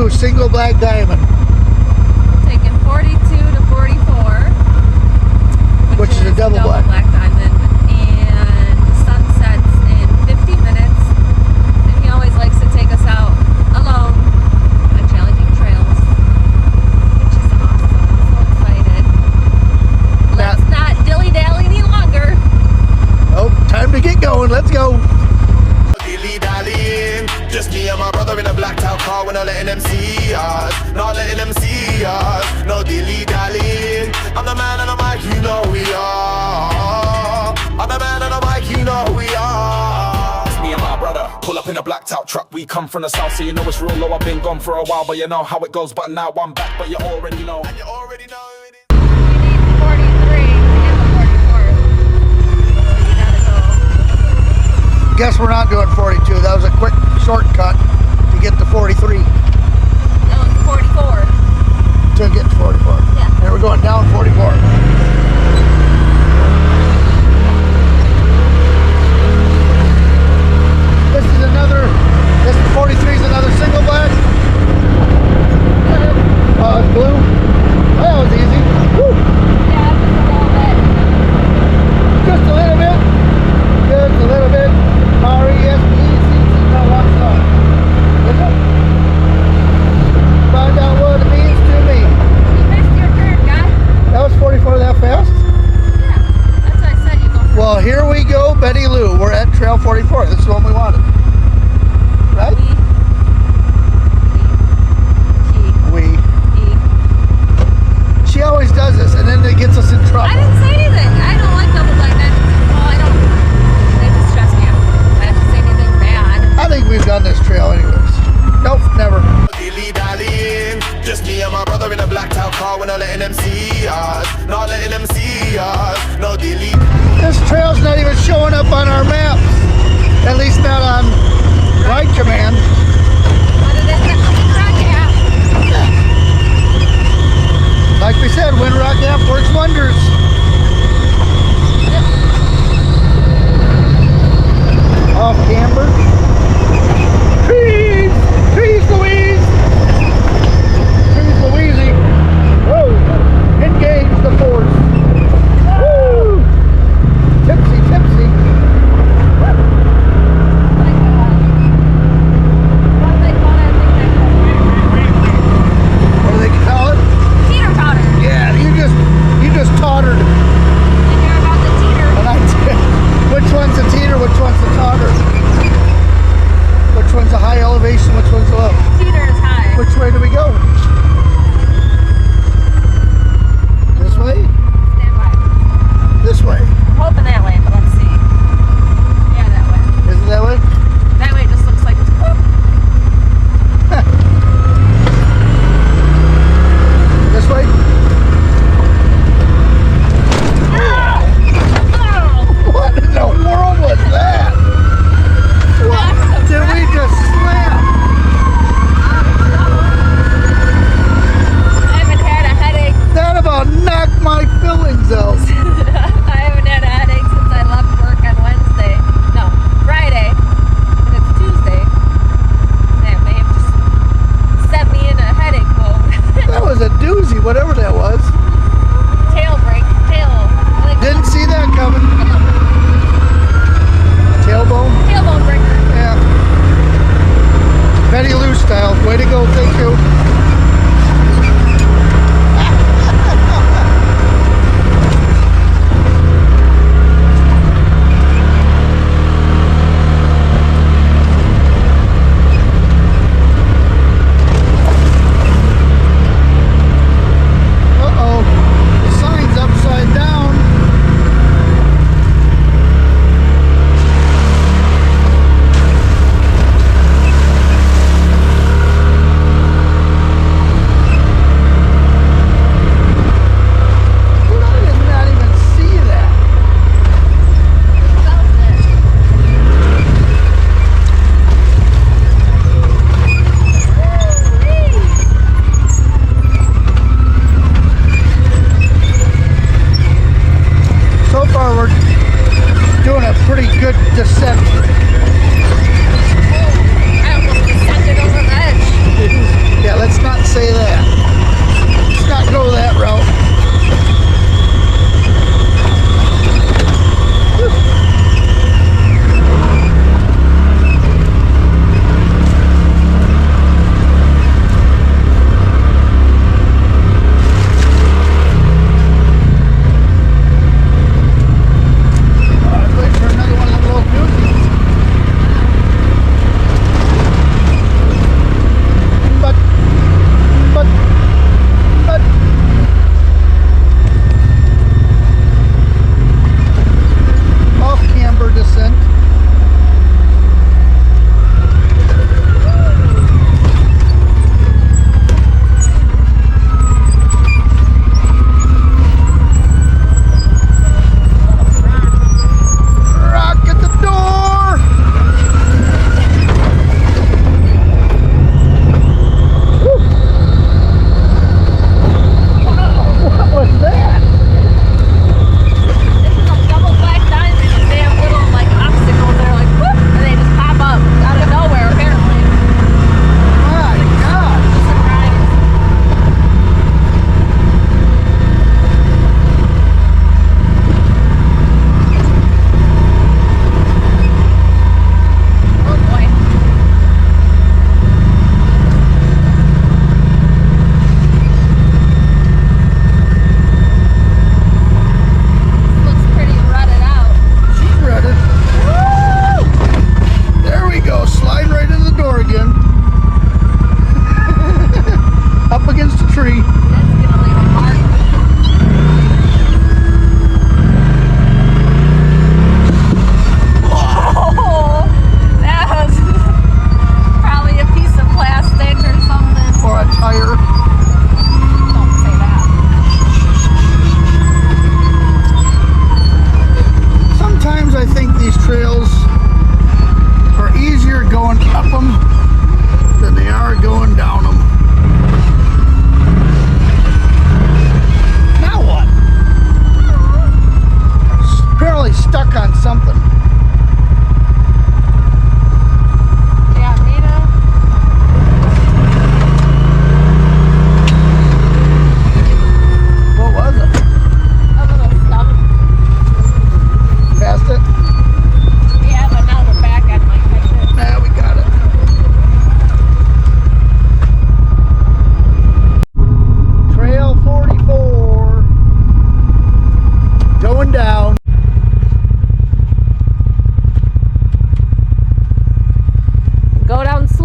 42 single black diamond. Taking 42 to 44, which is a double black diamond, and the sun sets in 50 minutes. And he always likes to take us out alone on challenging trails, which is awesome. I'm so excited. Let's not dilly-dally any longer. Oh, time to get going. Let's go. Dilly-dallying, just me and my brother in a blacked out car. We're not letting them see us, not letting them see us. No dilly-dallying, I'm the man on the mic, you know we are. I'm the man on the mic, you know we are. It's me and my brother, pull up in a blacked out truck. We come from the south, so you know it's real low. I've been gone for a while, but you know how it goes. But now I'm back, but you already know. And you already know it is. We need 43 to get the 44. You gotta go. Guess we're not doing 42. That was a quick shortcut to get to 43. No, it's 44. To get to 44. Yeah. And we're going down 44. This 43 is another single black. Oh, it's blue. Oh, that was easy. Woo. Yeah, Just a little bit. Just a little bit. R-E-S-P-E-C-C. Now watch that. Is it? Find out what it means to me. You missed your turn, guy. That was 44 that fast? Yeah, that's what I said. You go first. Well, here we go, Betty Lou. We're at Trail 44. This is the one we wanted. Right? She always does this, and then it gets us in trouble. I didn't say anything. I don't like double black diamonds. Well, I don't. They just stress me out. I have to say anything bad. I think we've done this trail anyways. Nope, never. Dilly-dallying, just me and my brother in a blacked out car. We're not letting them see us, not letting them see us. No dilly. This trail's not even showing up on our maps. At least not on Ride Command. But it is the Windrock app. Like we said, Windrock app works wonders. Off camber. Trees! Trees, Louise! Trees, Louise! Whoa! Engage the force. Woo! Tipsy, tipsy. What do they call it? Teeter totter. Yeah, you just tottered. And you're about to teeter. And I did. Which one's a teeter? Which one's a totter? Which one's a high elevation? Which one's low? Teeter is high. Which way do we go? This way? Stand by. This way. I'm hoping that way, but let's see. Yeah, that way. Is it that way? That way just looks like it's whoop. This way? What in the world was that? What did we just slam?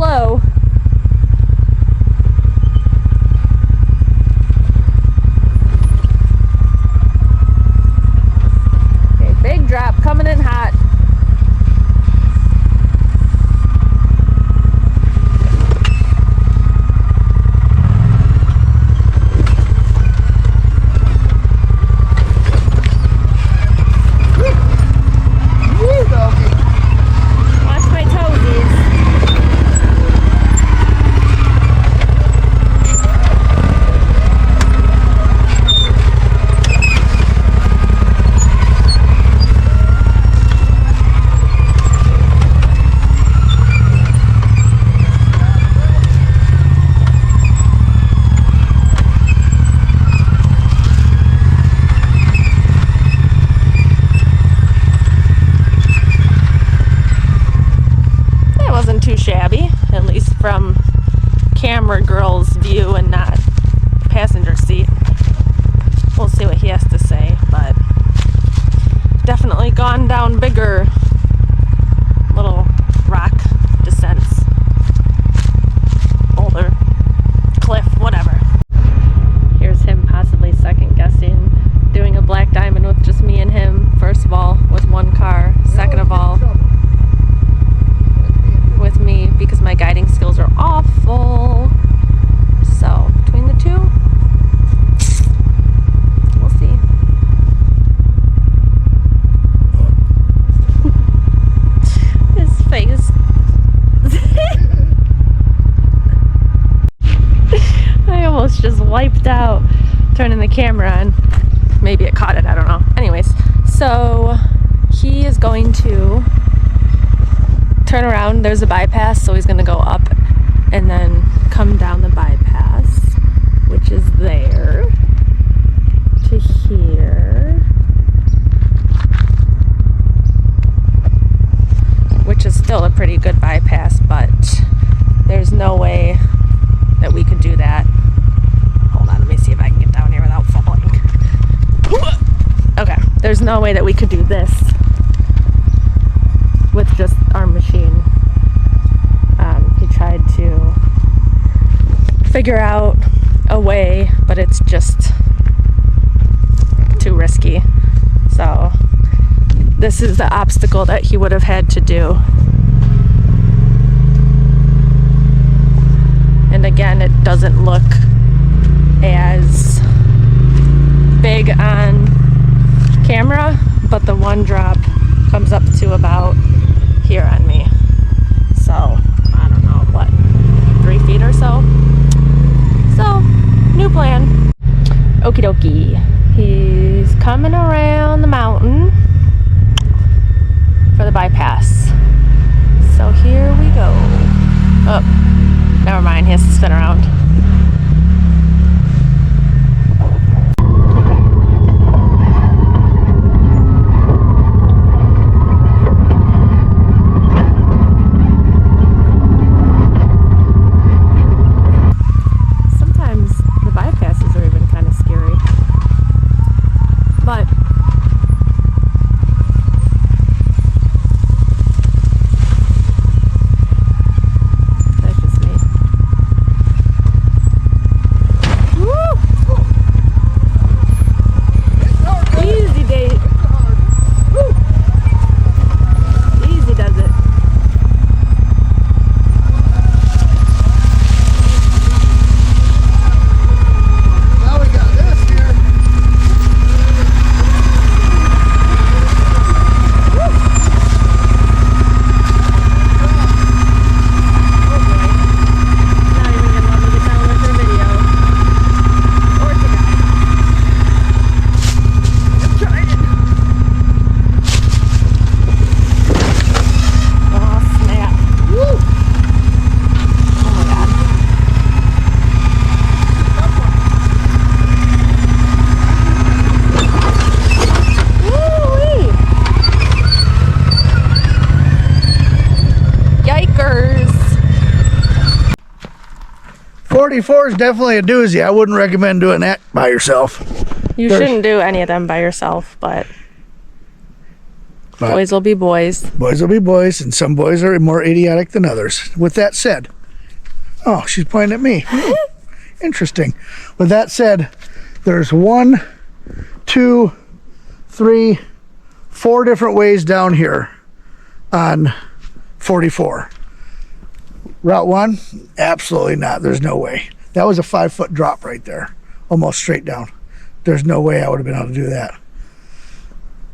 slow. Okay, big drop coming in hot. Watch my toesies. Too shabby, at least from camera girl's view and not passenger seat. We'll see what he has to say, but definitely gone down bigger little rock descents, boulder, cliff, whatever. Here's him possibly second guessing doing a black diamond with just me and him, first of all with one car, second of all with me because my guiding skills are awful. So between the two, we'll see. His face. I almost just wiped out turning the camera on. Maybe it caught it, I don't know. Anyways, so he is going to turn around. There's a bypass, so he's gonna go up and then come down the bypass, which is there to here, which is still a pretty good bypass, but there's no way that we could do that. Hold on, let me see if I can get down here without falling. Okay, there's no way that we could do this with just our machine. He tried to figure out a way, but it's just too risky. So this is the obstacle that he would have had to do. And again, it doesn't look as big on camera, but the one drop comes up to about here on me. So, I don't know, what, 3 feet or so? So, new plan. Okie dokie. He's coming around the mountain for the bypass. So here we go. Oh, never mind, he has to spin around. Yikers. 44 is definitely a doozy. I wouldn't recommend doing that by yourself. You shouldn't do any of them by yourself, but But Boys will be boys. boys will be boys, and some boys are more idiotic than others. With that said, oh, she's pointing at me. Interesting. With that said, there's 1, 2, 3, 4 different ways down here on 44. Route 1, absolutely not. There's no way. That was a 5-foot drop right there, almost straight down. There's no way I would have been able to do that.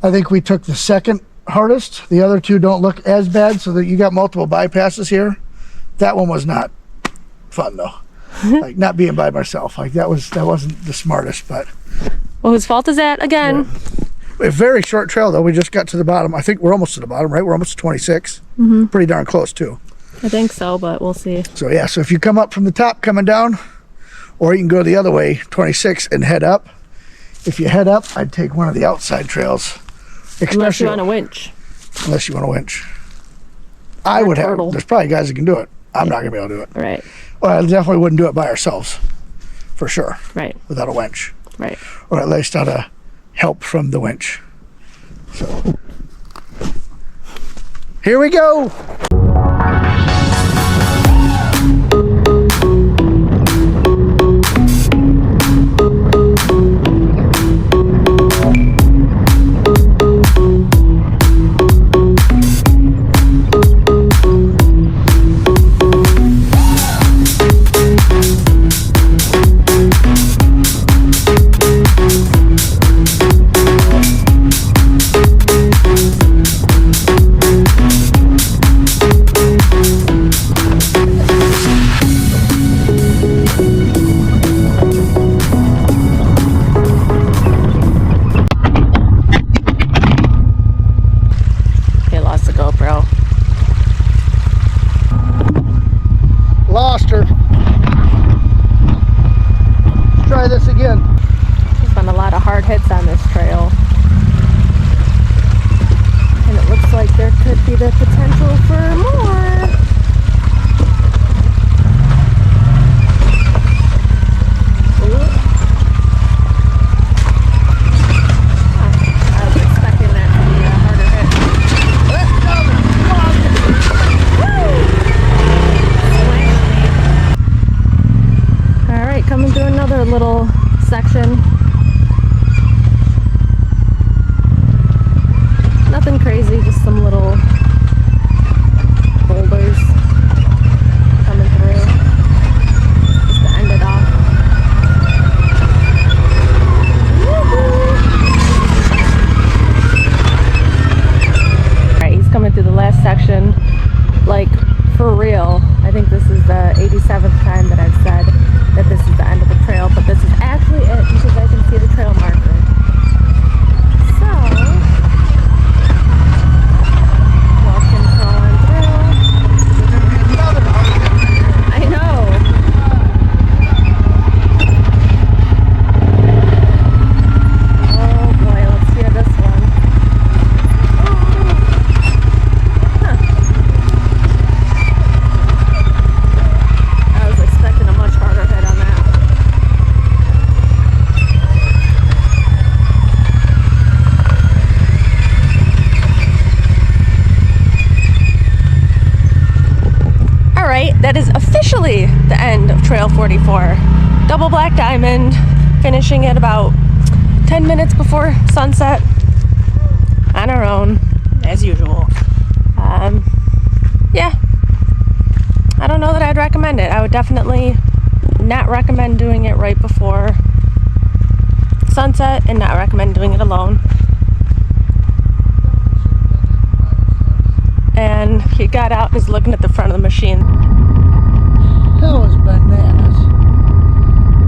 I think we took the second hardest. The other two don't look as bad, so that you got multiple bypasses here. That one was not fun though. Like not being by myself. Like that wasn't the smartest, but Well, whose fault is that again? yeah. A very short trail though. We just got to the bottom. I think we're almost to the bottom, right? We're almost to 26. Pretty darn close too. I think so, but we'll see. So yeah, so if you come up from the top coming down, or you can go the other way, 26, and head up. If you head up, I'd take one of the outside trails. Unless you're on a winch. Unless you want a winch. I would have. turtle. There's probably guys that can do it. I'm not going to be able to do it. Right. Well, I definitely wouldn't do it by ourselves. For sure. Right. Without a winch. Right. Or at least out of help from the winch. So. Here we go. He lost the GoPro. Lost her. Let's try this again. There's been a lot of hard hits on this trail. And it looks like there could be the potential for more. I was expecting that to be a harder hit. All right, coming through another little section. Nothing crazy, just some little boulders coming through just to end it off. Alright, he's coming through the last section, like for real. I think this is the 87th time that I've said that this is the end of the trail, but this is actually it because I can see the trail marker. So, walking on through. I know. Oh boy, let's hear this one. Huh. I was expecting a much harder hit on that. Alright, that is officially the end of Trail 44. Double Black Diamond, finishing at about 10 minutes before sunset on our own, as usual. Yeah, I don't know that I'd recommend it. I would definitely not recommend doing it right before sunset and not recommend doing it alone. And he got out and is looking at the front of the machine. That was bananas.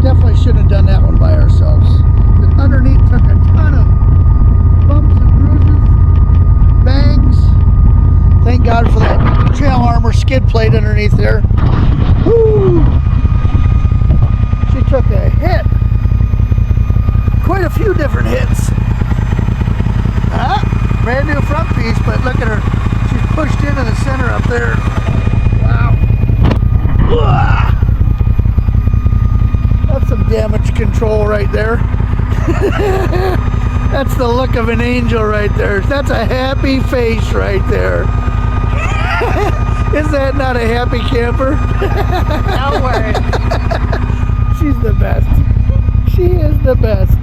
Definitely shouldn't have done that one by ourselves. The underneath took a ton of bumps and bruises, bangs. Thank God for that trail armor skid plate underneath there. Woo! She took a hit. Quite a few different hits. Brand new front piece, but look at her. She's pushed into the center up there. Wow. That's some damage control right there. That's the look of an angel right there. That's a happy face right there. Is that not a happy camper? No word. She's the best. She is the best.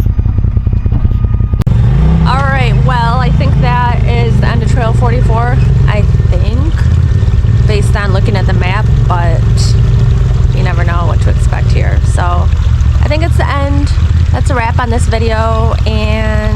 All right, well, I think that is the end of Trail 44, I think, based on looking at the map, but you never know what to expect here. So I think it's the end. That's a wrap on this video, and